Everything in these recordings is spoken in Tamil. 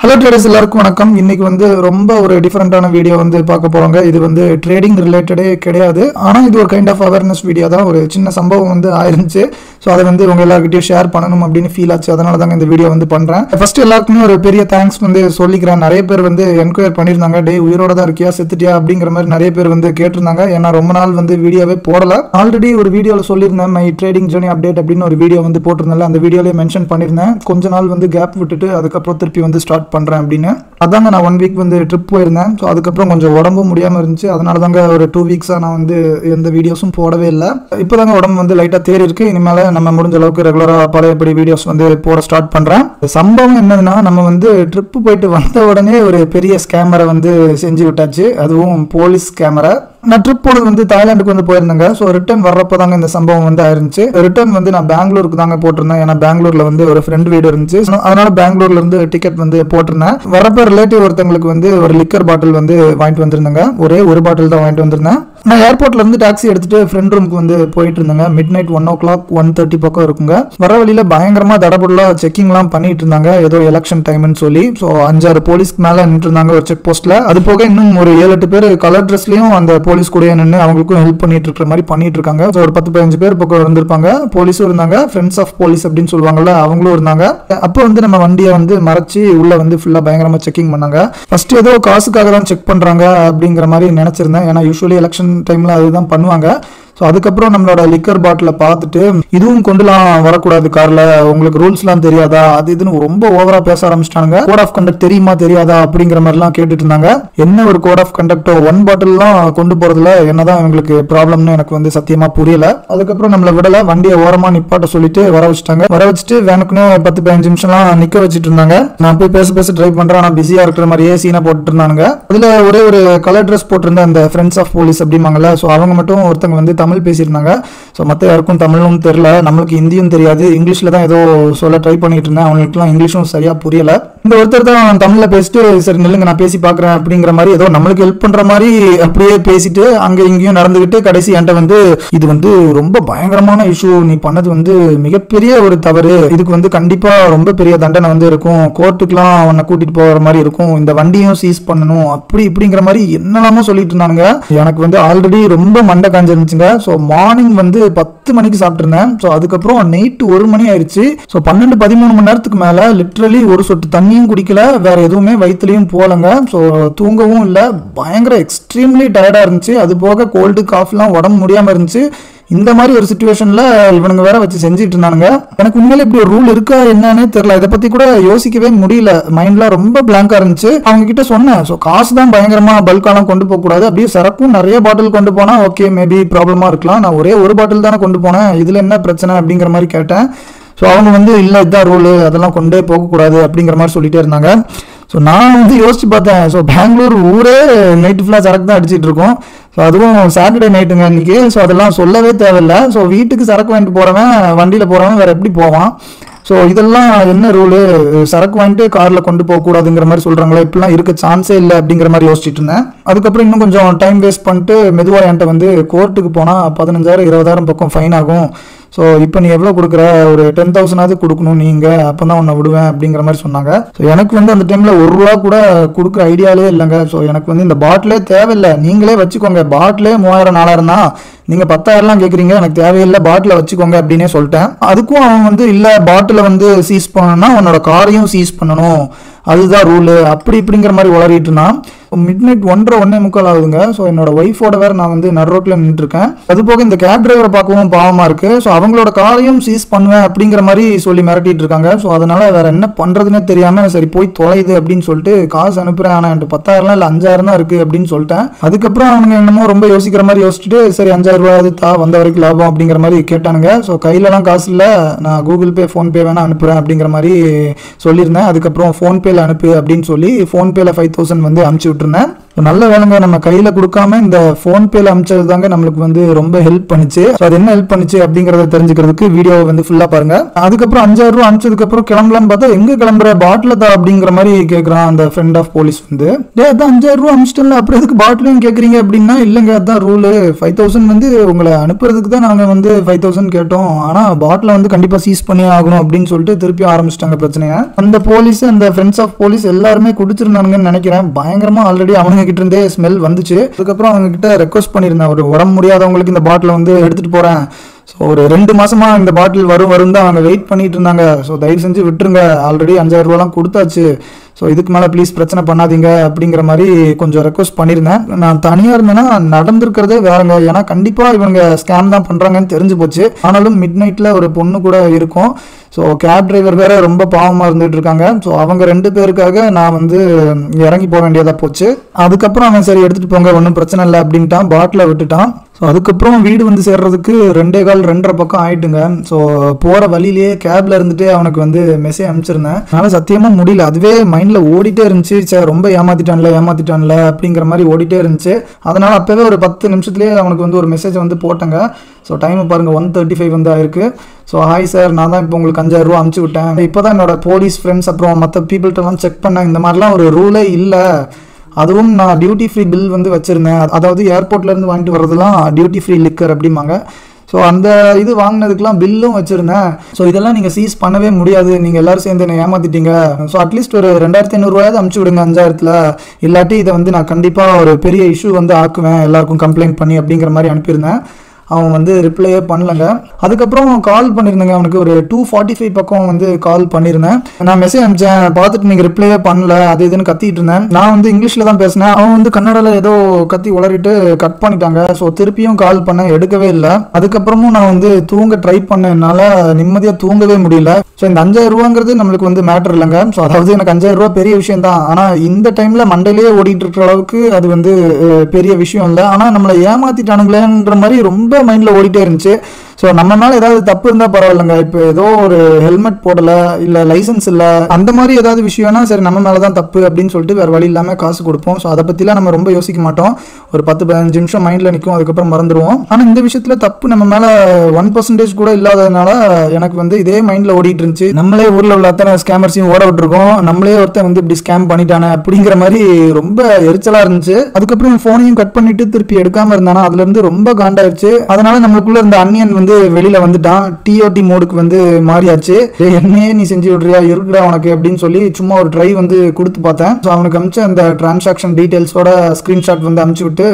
ஹலோ ட்ரேடர்ஸ் எல்லாருக்கும் வணக்கம். இன்னைக்கு வந்து ரொம்ப ஒரு டிஃபரெண்டான வீடியோ வந்து பார்க்க போறோங்க. இது வந்து ட்ரேடிங் ரிலேட்டடே கிடையாது, ஆனால் இது ஒரு கைண்ட் ஆஃப் அவேர்னஸ் வீடியோ தான். ஒரு சின்ன சம்பவம் வந்து ஆயிருந்துச்சு. ஸோ அதை வந்து உங்க எல்லாருக்கிட்டையும் ஷேர் பண்ணணும் அப்படின்னு ஃபீல் ஆச்சு. அதனால தாங்க இந்த வீடியோ வந்து பண்றேன். ஃபர்ஸ்ட் எல்லாருக்குமே ஒரு பெரிய தேங்க்ஸ் வந்து சொல்லிக்கிறேன். நிறைய பேர் வந்து என்கொயர் பண்ணியிருந்தாங்க, டே உயிரோட தான் இருக்கியா செத்துட்டியா அப்படிங்கிற மாதிரி நிறைய பேர் வந்து கேட்டிருந்தாங்க. ஏன்னா ரொம்ப நாள் வந்து வீடியோவே போடல. ஆல்ரெடி ஒரு வீடியோவில் சொல்லியிருந்தேன், மை ட்ரேடிங் ஜர்னி அப்டேட் அப்படின்னு ஒரு வீடியோ வந்து போட்டிருந்தேன். அந்த வீடியோலேயே மென்ஷன் பண்ணியிருந்தேன். கொஞ்ச நாள் வந்து கேப் விட்டுட்டு அதுக்கப்புறம் திருப்பி வந்து ஸ்டார்ட் பண்றேன் அப்படின்னு. அதாங்க நான் 1 வீக் வந்து ட்ரிப் போயிருந்தேன். ஸோ அதுக்கப்புறம் கொஞ்சம் உடம்பு முடியாமல் இருந்துச்சு. அதனால தாங்க ஒரு 2 வீக்ஸாக நான் வந்து எந்த வீடியோஸும் போடவே இல்லை. இப்போ தாங்க உடம்பு வந்து லைட்டாக தேறி இருக்கு. இனிமேல் நம்ம முடிஞ்ச அளவுக்கு ரெகுலராக பழையபடி வீடியோஸ் வந்து போட ஸ்டார்ட் பண்ணுறேன். சம்பவம் என்னதுன்னா, நம்ம வந்து ட்ரிப்பு போயிட்டு வந்த உடனே ஒரு பெரிய ஸ்கேமரை வந்து செஞ்சு விட்டாச்சு. அதுவும் போலீஸ் கேமரா. நான் ட்ரிப் போனது வந்து தாய்லாந்துக்கு வந்து போயிருந்தேங்க. ஸோ ரிட்டர்ன் வர்றப்போ தாங்க இந்த சம்பவம் வந்து ஆயிருந்துச்சு. ரிட்டர்ன் வந்து நான் பெங்களூருக்கு தாங்க போட்டிருந்தேன். ஏன்னா பெங்களூர்ல வந்து ஒரு ஃப்ரெண்ட் வீடு இருந்துச்சு. அதனால பெங்களூர்ல இருந்து டிக்கெட் வந்து போட்டிருந்தேன். வரப்போ ரிலேட்டிவ் ஒருத்தவங்களுக்கு வந்து ஒரு லிக்கர் பாட்டில் வந்து வாங்கிட்டு வந்திருந்தாங்க. ஒரே ஒரு பாட்டில் தான் வாங்கிட்டு வந்திருந்தேன். நான் ஏர்போர்ட்ல இருந்து டாக்ஸி எடுத்துட்டு ஃப்ரெண்ட் ரூமுக்கு வந்து போயிட்டு இருந்தாங்க. மிட் நைட் 1 o'clock 1:30 பக்கம் இருக்குங்க. வர வழியில பயங்கரமா தடபுடலா செக்கிங்லாம் பண்ணிட்டு இருந்தாங்க, ஏதோ எலெக்ஷன் டைம்னு சொல்லி. ஸோ 5-6 போலீஸ்க்கு மேல நின்று இருந்தாங்க ஒரு செக் போஸ்ட்ல. அது போக இன்னும் ஒரு 7-8 பேர் கலர் ட்ரெஸ்லயும் அந்த போலீஸ் கூட நின்று அவங்களுக்கும் ஹெல்ப் பண்ணிட்டு இருக்கிற மாதிரி பண்ணிட்டு இருக்காங்க. ஸோ ஒரு 10-15 பேர் பக்கம் இருந்திருப்பாங்க. போலீஸும் இருந்தாங்க, ஃப்ரெண்ட்ஸ் ஆஃப் போலீஸ் அப்படின்னு சொல்லுவாங்கல்ல, அவங்களும் இருந்தாங்க. அப்போ வந்து நம்ம வண்டியை வந்து மறைச்சு உள்ள வந்து ஃபுல்லா பயங்கரமா செக்கிங் பண்ணாங்க. ஃபர்ஸ்ட் ஏதோ காசுக்காக தான் செக் பண்றாங்க அப்படிங்கிற மாதிரி நினைச்சிருந்தேன். ஏன்னா யூஸ்வலி எலெக்ஷன் டைம்ல அதுதான் பண்ணுவாங்க. ஸோ அதுக்கப்புறம் நம்மளோட லிக்கர் பாட்டிலை பார்த்துட்டு, இதுவும் கொண்டுலாம் வரக்கூடாது கார்ல, உங்களுக்கு ரூல்ஸ்லாம் தெரியாதா, அது இதுன்னு ரொம்ப ஓவரா பேச ஆரம்பிச்சிட்டாங்க. கோட் ஆஃப் கண்டக்ட் தெரியுமா தெரியாதா அப்படிங்கிற மாதிரிலாம் கேட்டுட்டு இருந்தாங்க. என்ன ஒரு கோட் ஆஃப் கண்டக்டோ, 1 பாட்டில்லாம் கொண்டு போறதுல என்னதான் இவங்களுக்கு ப்ராப்ளம்னு எனக்கு வந்து சத்தியமா புரியல. அதுக்கப்புறம் நம்மள விடல, வண்டியை ஓரமா நிப்பாட்ட சொல்லிட்டு வர வச்சுட்டாங்க. வர வச்சுட்டு வேனுக்குன்னு 10-15 நிமிஷம்லாம் நிக்க வச்சுட்டு இருந்தாங்க. நான் போய் பேச ட்ரை பண்றேன். நான் பிஸியா இருக்கிற மாதிரியே சீனை போட்டுட்டு இருந்தாங்க. அதுல ஒரே ஒரு கலர் ட்ரெஸ் போட்டிருந்த அந்த ஃப்ரெண்ட்ஸ் ஆஃப் போலீஸ் அப்படிமாங்கல்ல, ஸோ அவங்க மட்டும் ஒருத்தங்க வந்து தமிழ் பேசியிருந்தாங்க. ஸோ மற்ற யாருக்கும் தமிழும் தெரியல, நம்மளுக்கு ஹிந்தியும் தெரியாது. இங்கிலீஷ்ல தான் ஏதோ சொல்ல ட்ரை பண்ணிட்டு இருந்தேன். அவங்களுக்குலாம் இங்கிலீஷும் சரியா புரியல. இந்த ஒருத்தர் தான் தமிழ்ல பேசிட்டு, சரி நில்லுங்க நான் பேசி பார்க்குறேன் அப்படிங்கிற மாதிரி ஏதோ நம்மளுக்கு ஹெல்ப் பண்ற மாதிரி அப்படியே பேசிட்டு அங்க இங்கேயும் நடந்துகிட்டு கடைசி என்கிட்ட வந்து, இது வந்து ரொம்ப பயங்கரமான இஷ்யூ, நீ பண்ணது வந்து மிகப்பெரிய ஒரு தவறு, இதுக்கு வந்து கண்டிப்பா ரொம்ப பெரிய தண்டனை வந்து இருக்கும், கோர்ட்டுக்குலாம் உன்னை கூட்டிட்டு போகிற மாதிரி இருக்கும், இந்த வண்டியும் சீஸ் பண்ணணும் அப்படி இப்படிங்கிற மாதிரி என்னெல்லாமோ சொல்லிட்டு இருந்தாங்க. எனக்கு வந்து ஆல்ரெடி ரொம்ப மண்டை காஞ்சிருந்துச்சுங்க. ஸோ மார்னிங் வந்து 10 மணிக்கு சாப்பிட்டுருந்தேன். ஸோ அதுக்கப்புறம் நைட்டு 1 மணி ஆயிடுச்சு. ஸோ 12-13 மணி நேரத்துக்கு மேல லிட்ரலி ஒரு சொட்டு தண்ணியும் குடிக்கல, வேற எதுவுமே வயிற்றுலையும் போலங்க. ஸோ தூங்கவும் இல்லை, பயங்கர எக்ஸ்ட்ரீம்லி டயர்டா இருந்துச்சு. அது போக கோல்டு காஃப்லாம் உடம்பு முடியாம இருந்துச்சு. இந்த மாதிரி ஒரு சிச்சுவேஷன்ல இவனுங்க வேற வச்சு செஞ்சுட்டு இருந்தானுங்க. எனக்கு உண்மையில இப்படி ஒரு ரூல் இருக்கா என்னன்னே தெரியல. இதை பத்தி கூட யோசிக்கவே முடியல. மைண்ட்ல ரொம்ப பிளாங்கா இருந்துச்சு. அவங்க கிட்ட சொன்னேன், ஸோ காசு தான் பயங்கரமா பல்காலாம் கொண்டு போக கூடாது, அப்படியே சரக்கும் நிறைய பாட்டில் கொண்டு போனா ஓகே மேபி ப்ராப்ளமா இருக்கலாம், நான் ஒரே ஒரு பாட்டில் தானே கொண்டு போனேன், இதுல என்ன பிரச்சனை அப்படிங்கிற மாதிரி கேட்டேன். ஸோ அவங்க வந்து இல்லை இதுதான் ரூலு, அதெல்லாம் கொண்டே போகக்கூடாது அப்படிங்கிற மாதிரி சொல்லிட்டே இருந்தாங்க. ஸோ நான் வந்து யோசிச்சு பார்த்தேன். ஸோ பெங்களூர் ஊரே நைட்டு ஃபுல்லாக சரக்கு தான் அடிச்சிட்டு இருக்கோம். ஸோ அதுவும் சாட்டர்டே நைட்டுங்க இன்னைக்கு. ஸோ அதெல்லாம் சொல்லவே தேவையில்லை. ஸோ வீட்டுக்கு சரக்கு வாங்கிட்டு போகிறவன், வண்டியில் போகிறவன் வேற எப்படி போவான்? ஸோ இதெல்லாம் என்ன ரூலு, சரக்கு வாங்கிட்டு காரில் கொண்டு போகக்கூடாதுங்கிற மாதிரி சொல்கிறாங்களே, இப்படிலாம் இருக்க சான்ஸே இல்லை அப்படிங்கிற மாதிரி யோசிச்சுட்டு இருந்தேன். அதுக்கப்புறம் இன்னும் கொஞ்சம் டைம் வேஸ்ட் பண்ணிட்டு மெதுவாக என்கிட்ட வந்து கோர்ட்டுக்கு போனால் 15,000-20,000 பக்கம் ஃபைன் ஆகும். ஸோ இப்போ நீ எவ்வளோ கொடுக்குற, ஒரு 10,000 கொடுக்கணும் நீங்கள், அப்போ தான் உன்னை விடுவேன் அப்படிங்கிற மாதிரி சொன்னாங்க. ஸோ எனக்கு வந்து அந்த டைமில் ₹1 கூட கொடுக்குற ஐடியாலே இல்லைங்க. ஸோ எனக்கு வந்து இந்த பாட்டிலே தேவையில்லை, நீங்களே வச்சுக்கோங்க, பாட்டிலே 3,000-4,000 தான், நீங்கள் 10,000 கேட்குறீங்க, எனக்கு தேவையில்லை, பாட்டிலை வச்சுக்கோங்க அப்படின்னே சொல்லிட்டேன். அதுக்கும் அவன் வந்து இல்லை பாட்டிலை வந்து சீஸ் பண்ணணும்னா உன்னோட காரையும் சீஸ் பண்ணணும், அதுதான் ரூலு அப்படி இப்படிங்கிற மாதிரி உளறிட்டு இருந்தான். மிட் நைட் 1:30-1:45 ஆகுதுங்க. ஸோ என்னோட ஒய்ஃபோட வேற நான் வந்து நடுரோட்டில் நின்றுருக்கேன். அது போக இந்த கேப் டிரைவரை பார்க்கவும் பாவமா இருக்கு. ஸோ அவங்களோட காரையும் சீஸ் பண்ணுவேன் அப்படிங்கிற மாதிரி சொல்லி மிரட்டிட்டு இருக்காங்க. ஸோ அதனால வேற என்ன பண்றதுன்னே தெரியாம சரி போய் தொலைது அப்படின்னு சொல்லிட்டு காசு அனுப்புறேன். ஆனால் என்கிட்ட 10,000 இல்லை 5,000 தான் இருக்கு அப்படின்னு சொல்லிட்டேன். அதுக்கப்புறம் அவங்க என்னமோ ரொம்ப யோசிக்கிற மாதிரி யோசிச்சுட்டு, சரி 5,000 அது தா, வந்த வரைக்கும் லாபம் அப்படிங்கிற மாதிரி கேட்டானுங்க. ஸோ கையிலலாம் காசு இல்லை, நான் கூகுள் பே ஃபோன்பே வேணா அனுப்புறேன் அப்படிங்கிற மாதிரி சொல்லியிருந்தேன். அதுக்கப்புறம் ஃபோன்பேல அனுப்பு அப்படின்னு சொல்லி ஃபோன்பேல 5,000 வந்து அனுப்பிச்சு விட்டுருந்தேன். நல்ல வேலைங்க நம்ம கையில கொடுக்காம இந்த ஃபோன்பேல அமிச்சது தாங்க நம்மளுக்கு வந்து ரொம்ப ஹெல்ப் பண்ணுச்சு. அது என்ன ஹெல்ப் பண்ணுச்சு அப்படிங்கறத தெரிஞ்சுக்கிறதுக்கு வீடியோ வந்து ஃபுல்லா பாருங்க. அதுக்கப்புறம் 5000 ரூபாய் அனுப்பிச்சதுக்கு அப்புறம் கிளம்பலான்னு பார்த்தா எங்க கிளம்புற பாட்டில தான் அப்படிங்கிற மாதிரி கேட்கறான் அந்த ஃப்ரெண்ட் ஆஃப் போலீஸ் வந்து. அதான் 5000 ரூபாய் அனுப்பிச்சிட்டல, அப்புறம் எதுக்கு பாட்டிலையும் கேட்கறீங்க அப்படின்னா, இல்லைங்க அதான் ரூல் 5000 வந்து உங்களை அனுப்புறதுக்கு தான் நாங்க வந்து 5000 கேட்டோம், ஆனா பாட்டில வந்து கண்டிப்பா சீஸ் பண்ணி ஆகணும் அப்படின்னு சொல்லிட்டு திருப்பி ஆரம்பிச்சிட்டாங்க பிரச்சனையை. அந்த போலீஸ் அந்த ஃப்ரெண்ட்ஸ் ஆஃப் போலீஸ் எல்லாருமே குடிச்சிருந்தாங்கன்னு நினைக்கிறேன். பயங்கரமா ஆல்ரெடி அவங்க கிட்ட இருந்தே ஸ்மெல் வந்துச்சு. அதுக்கப்புறம் அவங்க கிட்ட ரெக்வஸ்ட் பண்ணியிருந்தேன், ஒரு உடம்பு முடியாதவங்களுக்கு இந்த பாட்டில் வந்து எடுத்துட்டு போறேன், ஸோ ஒரு 2 மாசமா இந்த பாட்டில் வரும் தான் அவங்க வெயிட் பண்ணிட்டு இருந்தாங்க, ஸோ தயவு செஞ்சு விட்டுருங்க, ஆல்ரெடி 5000 ரூபாலாம் கொடுத்தாச்சு, ஸோ இதுக்கு மேலே ப்ளீஸ் பிரச்சனை பண்ணாதீங்க அப்படிங்கிற மாதிரி கொஞ்சம் ரெக்வஸ்ட் பண்ணியிருந்தேன். நான் தனியாக இருந்தேன்னா நடந்திருக்கிறதே வேறங்க, ஏன்னா கண்டிப்பாக இவங்க ஸ்கேம் தான் பண்ணுறாங்கன்னு தெரிஞ்சு போச்சு. ஆனாலும் மிட் நைட்டில் ஒரு பொண்ணு கூட இருக்கும், ஸோ கேப் டிரைவர் வேற ரொம்ப பாவமாக இருந்துட்டு இருக்காங்க. ஸோ அவங்க 2 பேருக்காக நான் வந்து இறங்கி போக வேண்டியதாக போச்சு. அதுக்கப்புறம் அவன் சரி எடுத்துகிட்டு போங்க ஒன்றும் பிரச்சனை இல்லை அப்படின்ட்டான், பாட்டில் விட்டுட்டான். ஸோ அதுக்கப்புறம் வீடு வந்து சேர்றதுக்கு 2:15 பக்கம் ஆயிட்டுங்க. ஸோ போகிற வழியிலேயே கேப்ல இருந்துட்டு அவனுக்கு வந்து மெசேஜ் அனுப்பிச்சிருந்தேன். அதனால சத்தியமாக முடியல, அதுவே மைண்டில் ஓடிட்டே இருந்துச்சு, சார் ரொம்ப ஏமாத்திட்டான்ல அப்படிங்கிற மாதிரி ஓடிட்டே இருந்துச்சு. அதனால அப்போவே ஒரு 10 நிமிஷத்துலேயே அவனுக்கு வந்து ஒரு மெசேஜ் வந்து போட்டேங்க. ஸோ டைம் பாருங்க 1:35 வந்து ஆயிருக்கு. ஸோ ஹாய் சார், நான் தான் இப்போ உங்களுக்கு 5000 ரூபா அனுப்பிச்சு விட்டேன். இப்போ தான் என்னோட போலீஸ் ஃப்ரெண்ட்ஸ் அப்புறம் மற்ற பீப்புள்கிட்டலாம் செக் பண்ணேன், இந்த மாதிரிலாம் ஒரு ரூலே இல்லை, அதுவும் நான் டியூட்டி ஃப்ரீ பில் வந்து வச்சுருந்தேன், அதாவது ஏர்போர்ட்லேருந்து வாங்கிட்டு வர்றதுலாம் டியூட்டி ஃப்ரீ லிக்கர் அப்படிம்பாங்க. ஸோ அந்த இது வாங்கினதுக்கெலாம் பில்லும் வச்சுருந்தேன். ஸோ இதெல்லாம் நீங்கள் சீஸ் பண்ணவே முடியாது, நீங்கள் எல்லோரும் சேர்ந்து என்னை ஏமாற்றிட்டீங்க, ஸோ அட்லீஸ்ட் ஒரு 2500 ரூபாயாவது அனுப்பிச்சி விடுங்க 5000ல், இல்லாட்டி இதை வந்து நான் கண்டிப்பாக ஒரு பெரிய இஷ்யூ வந்து ஆக்குவேன் எல்லாருக்கும் கம்ப்ளைண்ட் பண்ணி அப்படிங்கிற மாதிரி அனுப்பியிருந்தேன். அவன் வந்து ரிப்ளையே பண்ணலங்க. அதுக்கப்புறம் கால் பண்ணியிருந்தேங்க, அவனுக்கு ஒரு 2:45 பக்கம் வந்து கால் பண்ணியிருந்தேன். நான் மெசேஜ் அனுப்பிச்சேன், பார்த்துட்டு நீங்கள் ரிப்ளையே பண்ணல அது இதுன்னு கத்திட்டு இருந்தேன். நான் வந்து இங்கிலீஷில் தான் பேசினேன், அவன் வந்து கன்னடாவில் ஏதோ கத்தி உளறிட்டு கட் பண்ணிட்டாங்க. ஸோ திருப்பியும் கால் பண்ண எடுக்கவே இல்லை. அதுக்கப்புறமும் நான் வந்து தூங்க ட்ரை பண்ணேன், என்னால் நிம்மதியாக தூங்கவே முடியல. ஸோ இந்த 5000 ரூபாங்கிறது நம்மளுக்கு வந்து மேட்டர் இல்லைங்க. ஸோ அதாவது எனக்கு 5000 ரூபா பெரிய விஷயம் தான், ஆனால் இந்த டைமில் மண்டையிலேயே ஓடிட்டு இருக்கிற அளவுக்கு அது வந்து பெரிய விஷயம் இல்லை. ஆனால் நம்மளை ஏமாத்திட்டானுங்களேன்ற மாதிரி ரொம்ப மைண்டில் ஓடிட்டே இருந்துச்சு. ஸோ நம்ம மேலே ஏதாவது தப்பு இருந்தால் பரவாயில்லைங்க, இப்போ ஏதோ ஒரு ஹெல்மெட் போடலை இல்லை லைசன்ஸ் இல்லை அந்த மாதிரி ஏதாவது விஷயம்னா சரி நம்ம மேலே தான் தப்பு அப்படின்னு சொல்லிட்டு வேறு வழி இல்லாமல் காசு கொடுப்போம். ஸோ அதை பற்றிலாம் நம்ம ரொம்ப யோசிக்க மாட்டோம், ஒரு 10-15 நிமிஷம் மைண்டில் நிற்கும், அதுக்கப்புறம் மறந்துடுவோம். ஆனால் இந்த விஷயத்தில் தப்பு நம்ம மேலே 1% கூட இல்லாததுனால எனக்கு வந்து இதே மைண்டில் ஓடிட்டு இருந்துச்சு. நம்மளே ஊரில் உள்ள அத்தனை ஸ்கேமர்ஸையும் ஓட விட்டுருக்கோம், நம்மளே ஒருத்தன் வந்து இப்படி ஸ்கேம் பண்ணிட்டானே அப்படிங்கிற மாதிரி ரொம்ப எரிச்சலாக இருந்துச்சு. அதுக்கப்புறம் ஃபோனையும் கட் பண்ணிட்டு திருப்பி எடுக்காமல் இருந்தானா அதுலேருந்து ரொம்ப காண்டாயிருச்சு. அதனால நம்மளுக்குள்ள இருந்த அன்னியன் வந்து வெளியில வந்துட்டான், டிஓடி மோடுக்கு வந்து மாறியாச்சு. என்னையே நீ செஞ்சு விடுறியா, இருக்குடா உனக்கு அப்படின்னு சொல்லி சும்மா ஒரு ட்ரை வந்து கொடுத்து பார்த்தேன். ஸோ அவனுக்கு அனுப்பிச்ச அந்த டிரான்சாக்ஷன் டீடைல்ஸோட ஸ்கிரீன்ஷாட் வந்து அனுப்பிச்சு விட்டு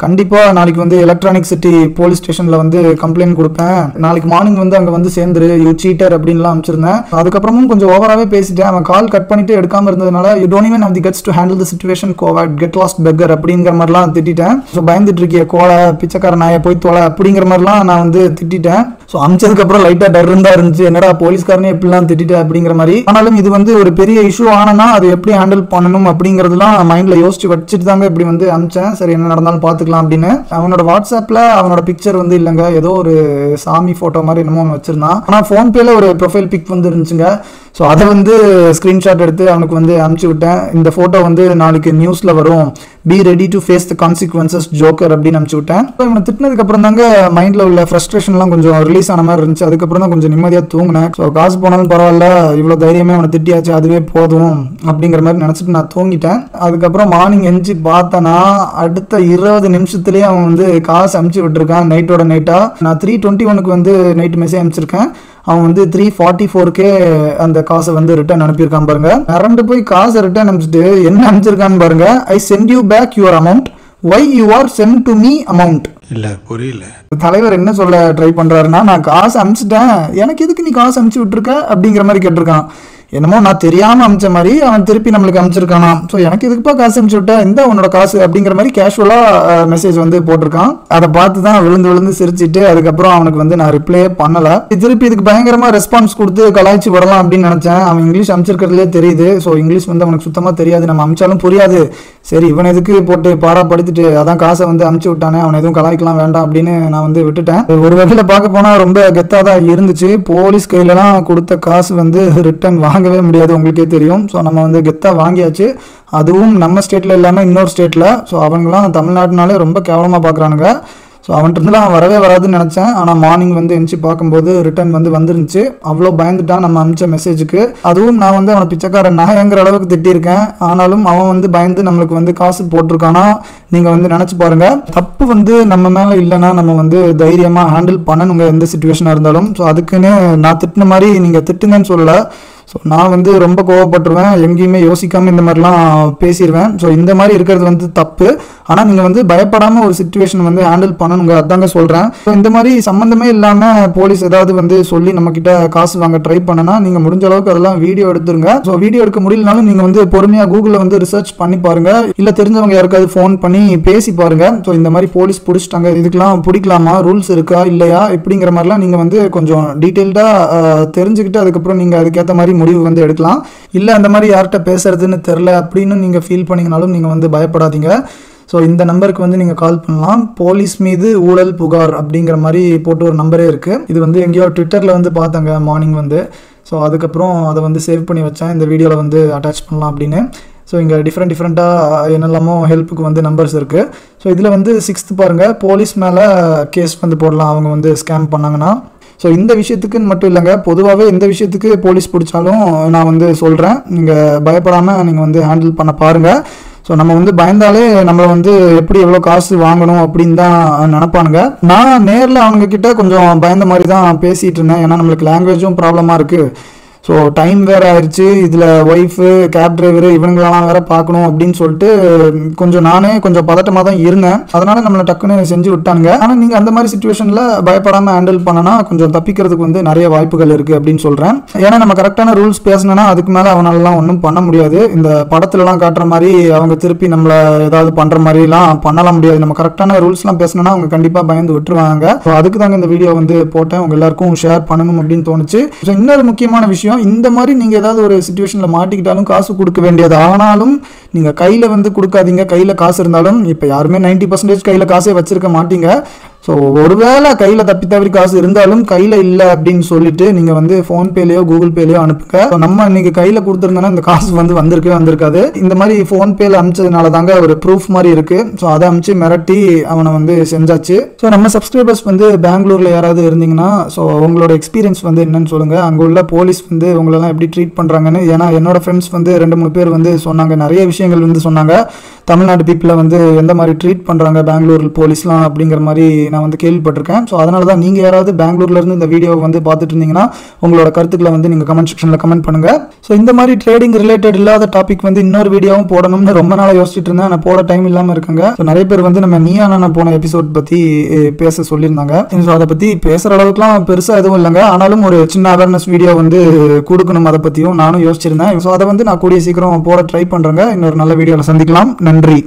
கண்டிப்பாக நாளைக்கு வந்து எலக்ட்ரானிக் சிட்டி போலீஸ் ஸ்டேஷனில் வந்து கம்ப்ளைண்ட் கொடுப்பேன், நாளைக்கு மார்னிங் வந்து அங்கே வந்து சேர்ந்துரு, யூ சீட்டர் அப்படின்லாம் அனுப்பிச்சிருந்தேன். அதுக்கப்புறமும் கொஞ்சம் ஓவராகவே பேசிட்டேன். அவன் கால் கட் பண்ணிட்டு எடுக்காமல் இருந்ததுனால you don't even have the guts to handle the situation, coward, get lost beggar அப்படிங்கிற மாதிரிலாம் திட்டேன். ஸோ பயந்துட்டு இருக்கிய கோலை, பிச்சைக்கார நாயை போய் தொலை அப்படிங்கிற மாதிரிலாம் நான் வந்து திட்டேன். ஸோ அமிச்சதுக்கப்புறம் லைட்டாக டர் இருந்தா இருந்துச்சு, என்னடா போலீஸ்காரனே எப்படிலாம் திட்டேன் அப்படிங்கிற மாதிரி. ஆனாலும் இது வந்து ஒரு பெரிய இஷ்யூ ஆனா அது எப்படி ஹேண்டில் பண்ணணும் அப்படிங்கிறதுலாம் மைண்டில் யோசிச்சு வச்சுட்டு தாங்க இப்படி வந்து அமிச்சேன். சரி என்ன நடந்தாலும் பார்த்து அப்படின்னு. அவனோட வாட்ஸ்அப்ல அவனோட பிக்சர் வந்து இல்லைங்க, ஏதோ ஒரு சாமி போட்டோ மாதிரி என்னமோ வச்சிருந்தான். ஆனா போன்பேல ஒரு ப்ரொஃபைல் பிக் வந்து இருந்துச்சுங்க. ஸோ அதை வந்து ஸ்கிரீன்ஷாட் எடுத்து அவனுக்கு வந்து அனுப்பிச்சு விட்டேன். இந்த போட்டோ வந்து நாளைக்கு நியூஸ்ல வரும், be ready to face the consequences joker அப்படின்னு அனுப்பிச்சு விட்டேன். இவனை திட்டினதுக்கு அப்புறம் தாங்க மைண்ட்ல உள்ள ஃப்ரஸ்ட்ரேஷன்லாம் கொஞ்சம் ரிலீஸ் ஆன மாதிரி இருந்துச்சு. அதுக்கப்புறம் தான் கொஞ்சம் நிம்மதியாக தூங்கினேன். ஸோ காசு போனாலும் பரவாயில்ல, இவ்வளோ தைரியமே அவனை திட்டியாச்சு அதுவே போதும் அப்படிங்கிற மாதிரி நினச்சிட்டு நான் தூங்கிட்டேன். அதுக்கப்புறம் மார்னிங் எஞ்சி பார்த்தேன்னா அடுத்த 20 நிமிஷத்துலேயே அவன் வந்து காசு அனுப்பிச்சு விட்டுருக்கான், நைட்டோட நைட்டா. நான் 3:21 வந்து நைட் மெசேஜ் அனுப்பிச்சிருக்கேன், அவன் வந்து 3:44 அந்த காசை வந்து ரிட்டர்ன் அனுப்பியிருக்கான் பாருங்க. கரண்ட் போய் காசை ரிட்டர்ன் அனுப்பிச்சிட்டு என்ன அனுப்பிச்சிருக்கான்னு பாருங்க, I sent you back your amount, why you are sent to me amount. இல்ல புரியல. தலைவர் என்ன சொல்ல ட்ரை பண்றாருன்னா, நான் காசு அனுப்பிச்சிட்டேன், எனக்கு எதுக்கு நீ காசு அனுப்பிச்சு விட்டுருக்க அப்படிங்கிற மாதிரி கேட்டிருக்கான். என்னமோ நான் தெரியாம அனுப்பிச்ச மாதிரி அவன் திருப்பி நம்மளுக்கு அனுப்பிச்சிருக்கானா. ஸோ எனக்கு எதுக்குப்பா காசு அனுப்பிச்சு விட்டா, இந்த உன்னோட காசு அப்படிங்கிற மாதிரி கேஷுவலா மெசேஜ் வந்து போட்டிருக்கான். அதை பார்த்து தான் விழுந்து சிரிச்சிட்டு அதுக்கப்புறம் அவனுக்கு வந்து நான் ரிப்ளையே பண்ணல. திருப்பி இதுக்கு பயங்கரமா ரெஸ்பான்ஸ் கொடுத்து கலாய்ச்சி வரலாம் அப்படின்னு நினைச்சேன். அவன் இங்கிலீஷ் அனுப்பிச்சிருக்கிறதுலே தெரியுது. ஸோ இங்கிலீஷ் வந்து அவனுக்கு சுத்தமா தெரியாது, நம்ம அனுப்பிச்சாலும் புரியாது. சரி இவன் எதுக்கு போட்டு பாராப்படுத்திட்டு அதான் காசை வந்து அனுப்பிச்சு விட்டானே, அவன் எதுவும் கலாய்க்கலாம் வேண்டாம் அப்படின்னு நான் வந்து விட்டுட்டேன். ஒரு வகையில பார்க்க போனா ரொம்ப கெத்தா தான் இருந்துச்சு. போலீஸ் கையிலலாம் கொடுத்த காசு வந்து ரிட்டர்ன் வாங்கவே முடியாது, உங்களுக்கே தெரியும். ஸோ நம்ம வந்து கெத்தாக வாங்கியாச்சு, அதுவும் நம்ம ஸ்டேட்டில் இல்லாமல் இன்னொரு ஸ்டேட்டில். ஸோ அவங்களாம் தமிழ்நாட்டுனாலே ரொம்ப கேவலமாக பார்க்குறானுங்க. ஸோ அவன்கிட்டலாம் வரவே வராதுன்னு நினச்சேன். ஆனால் மார்னிங் வந்து எந்திச்சு பார்க்கும்போது ரிட்டர்ன் வந்துருந்துச்சு. அவ்வளோ பயந்துட்டான் நம்ம அனுப்பிச்ச மெசேஜுக்கு. அதுவும் நான் வந்து அவனை பிச்சைக்காரன் நாயங்கிற அளவுக்கு திட்டியிருக்கேன். ஆனாலும் அவன் வந்து பயந்து நம்மளுக்கு வந்து காசு போட்டிருக்கானா நீங்கள் வந்து நினச்சி பாருங்கள். தப்பு வந்து நம்ம மேலே இல்லைன்னா நம்ம வந்து தைரியமாக ஹேண்டில் பண்ணணுங்க எந்த சுச்சுவேஷனாக இருந்தாலும். ஸோ அதுக்குன்னு நான் திட்டின மாதிரி நீங்கள் திட்டுங்கன்னு சொல்லலை. ஸோ நான் வந்து ரொம்ப கோவப்பட்டுருவேன், எங்கேயுமே யோசிக்காமல் இந்த மாதிரிலாம் பேசிடுவேன். ஸோ இந்த மாதிரி இருக்கிறது வந்து தப்பு. ஆனால் நீங்கள் வந்து பயப்படாமல் ஒரு சுச்சுவேஷன் வந்து ஹேண்டில் பண்ணணுங்க, அதாங்க சொல்கிறேன். ஸோ இந்த மாதிரி சம்மந்தமே இல்லாமல் போலீஸ் ஏதாவது வந்து சொல்லி நம்மக்கிட்ட காசு வாங்க ட்ரை பண்ணனா நீங்கள் முடிஞ்ச அளவுக்கு அதெல்லாம் வீடியோ எடுத்துருங்க. ஸோ வீடியோ எடுக்க முடியலனாலும் நீங்கள் வந்து பொறுமையாக கூகுளில் வந்து ரிசர்ச் பண்ணி பாருங்கள், இல்லை தெரிஞ்சவங்க யாருக்காவது ஃபோன் பண்ணி பேசி பாருங்கள். ஸோ இந்த மாதிரி போலீஸ் பிடிச்சிட்டாங்க, இதுக்கெல்லாம் பிடிக்கலாமா, ரூல்ஸ் இருக்கா இல்லையா இப்படிங்கிற மாதிரிலாம் நீங்கள் வந்து கொஞ்சம் டீட்டெயில்டாக தெரிஞ்சுக்கிட்டு அதுக்கப்புறம் நீங்கள் அதுக்கேற்ற மாதிரி முடிவு வந்து எடுக்கலாம். இல்லை அந்த மாதிரி யார்கிட்ட பேசுறதுன்னு தெரில அப்படின்னு நீங்கள் ஃபீல் பண்ணிங்கனாலும் நீங்கள் வந்து பயப்படாதீங்க. ஸோ இந்த நம்பருக்கு வந்து நீங்கள் கால் பண்ணலாம். போலீஸ் மீது ஊழல் புகார் அப்படிங்கிற மாதிரி போட்டு ஒரு நம்பரே இருக்குது. இது வந்து எங்கேயோ ட்விட்டரில் வந்து பார்த்தாங்க மார்னிங் வந்து. ஸோ அதுக்கப்புறம் அதை வந்து சேவ் பண்ணி வச்சேன், இந்த வீடியோவில் வந்து அட்டாச் பண்ணலாம் அப்படின்னு. ஸோ இங்கே டிஃப்ரெண்ட்டாக என்னெல்லாமோ ஹெல்ப்புக்கு வந்து நம்பர்ஸ் இருக்குது. ஸோ இதில் வந்து 6th பாருங்கள், போலீஸ் மேலே கேஸ் வந்து போடலாம் அவங்க வந்து ஸ்கேம் பண்ணாங்கன்னா. ஸோ இந்த விஷயத்துக்குன்னு மட்டும் இல்லைங்க, பொதுவாகவே எந்த விஷயத்துக்கு போலீஸ் பிடிச்சாலும் நான் வந்து சொல்கிறேன், நீங்கள் பயப்படாமல் நீங்கள் வந்து ஹேண்டில் பண்ண பாருங்கள். ஸோ நம்ம வந்து பயந்தாலே நம்மளை வந்து எப்படி எவ்வளோ காசு வாங்கணும் அப்படின்னு தான் நினப்பானுங்க. நான் நேரில் அவங்கக்கிட்ட கொஞ்சம் பயந்த மாதிரி தான் பேசிகிட்டு இருந்தேன், ஏன்னா நம்மளுக்கு லாங்குவேஜும் ப்ராப்ளமாக இருக்குது. ஸோ டைம் வேறு ஆயிடுச்சு, இதில் ஒய்ஃபு கேப் டிரைவரு இவங்களெல்லாம் வேறு பார்க்கணும் அப்படின்னு சொல்லிட்டு நானே கொஞ்சம் பதட்டமாக தான் இருந்தேன். அதனால் நம்மளை டக்குன்னு செஞ்சு விட்டானுங்க. ஆனால் நீங்கள் அந்த மாதிரி சுச்சுவேஷனில் பயப்படாமல் ஹேண்டில் பண்ணனா கொஞ்சம் தப்பிக்கிறதுக்கு வந்து நிறைய வாய்ப்புகள் இருக்குது அப்படின்னு சொல்கிறேன். ஏன்னா நம்ம கரெக்டான ரூல்ஸ் பேசினோன்னா அதுக்கு மேலே அவனாலலாம் ஒன்றும் பண்ண முடியாது. இந்த படத்துலலாம் காட்டுற மாதிரி அவங்க திருப்பி நம்மளை ஏதாவது பண்ணுற மாதிரிலாம் பண்ணலாம் முடியாது. நம்ம கரெக்டான ரூல்ஸ்லாம் பேசினோன்னா அவங்க கண்டிப்பாக பயந்து விட்டுருவாங்க. ஸோ அதுக்கு தாங்க இந்த வீடியோ வந்து போட்டேன், உங்கள் எல்லாருக்கும் ஷேர் பண்ணணும் அப்படின்னு தோணுச்சு. ஸோ இன்னொரு முக்கியமான விஷயம், இந்த மாதிரி நீங்க ஏதாவது ஒரு சிச்சுவேஷன்ல மாட்டிக்கிட்டாலும் காசு கொடுக்க வேண்டியது ஆனாலும் நீங்க கையில வந்து கொடுக்காதீங்க. கையில காசு இருந்தாலும் இப்ப யாருமே 90% கையில காசே வச்சிருக்க மாட்டீங்க. ஸோ ஒருவேளை கையில் தப்பி தவறி காசு இருந்தாலும் கையில் இல்லை அப்படின்னு சொல்லிட்டு நீங்கள் வந்து ஃபோன்பேலையோ கூகுள் பேலையோ அனுப்புங்க. நம்ம இன்னைக்கு கையில் கொடுத்துருந்தோன்னா இந்த காசு வந்து வந்திருக்காது. இந்த மாதிரி ஃபோன்பேல அனுப்பிச்சதுனால தாங்க ஒரு ப்ரூஃப் மாதிரி இருக்கு. ஸோ அதை அனுப்பிச்சு மிரட்டி அவனை வந்து செஞ்சாச்சு. ஸோ நம்ம சப்ஸ்கிரைபர்ஸ் வந்து பெங்களூரில் யாராவது இருந்தீங்கன்னா ஸோ உங்களோட எக்ஸ்பீரியன்ஸ் வந்து என்னன்னு சொல்லுங்க. அங்கே உள்ள போலீஸ் வந்து உங்களெல்லாம் எப்படி ட்ரீட் பண்ணுறாங்கன்னு. ஏன்னா என்னோட ஃப்ரெண்ட்ஸ் வந்து 2-3 பேர் வந்து சொன்னாங்க, நிறைய விஷயங்கள் வந்து சொன்னாங்க. தமிழ்நாடு பீப்புளை வந்து எந்த மாதிரி ட்ரீட் பண்ணுறாங்க பெங்களூர் போலீஸ்லாம் அப்படிங்கிற மாதிரி நான் வந்து கேள்விப்பட்டிருக்கேன். ஸோ அதனால தான் நீங்கள் யாராவது பெங்களூர்லேருந்து இந்த வீடியோவை வந்து பார்த்துட்டு இருந்தீங்கன்னா உங்களோட கருத்துக்களை வந்து நீங்கள் கமெண்ட் செக்ஷனில் கமெண்ட் பண்ணுங்கள். ஸோ இந்த மாதிரி ட்ரேடிங் ரிலேட்டட் இல்லாத டாபிக் வந்து இன்னொரு வீடியோவும் போடணும்னு ரொம்ப நாளாக யோசிச்சுட்டு இருந்தேன். நான் போட டைம் இல்லாமல் இருக்குங்க. ஸோ நிறைய பேர் வந்து நம்ம நீயான போன எபிசோட் பற்றி பேச சொல்லியிருந்தாங்க. ஸோ அதை பற்றி பேசுகிற அளவுக்குலாம் பெருசாக எதுவும் இல்லைங்க. ஆனாலும் ஒரு சின்ன அவேர்னஸ் வீடியோ வந்து கொடுக்கணும், அதை பற்றியும் நானும் யோசிச்சிருந்தேன். ஸோ அதை வந்து நான் கூடிய சீக்கிரம் போட ட்ரை பண்ணுறேங்க. இன்னொரு நல்ல வீடியோவில் சந்திக்கலாம். நன்றி.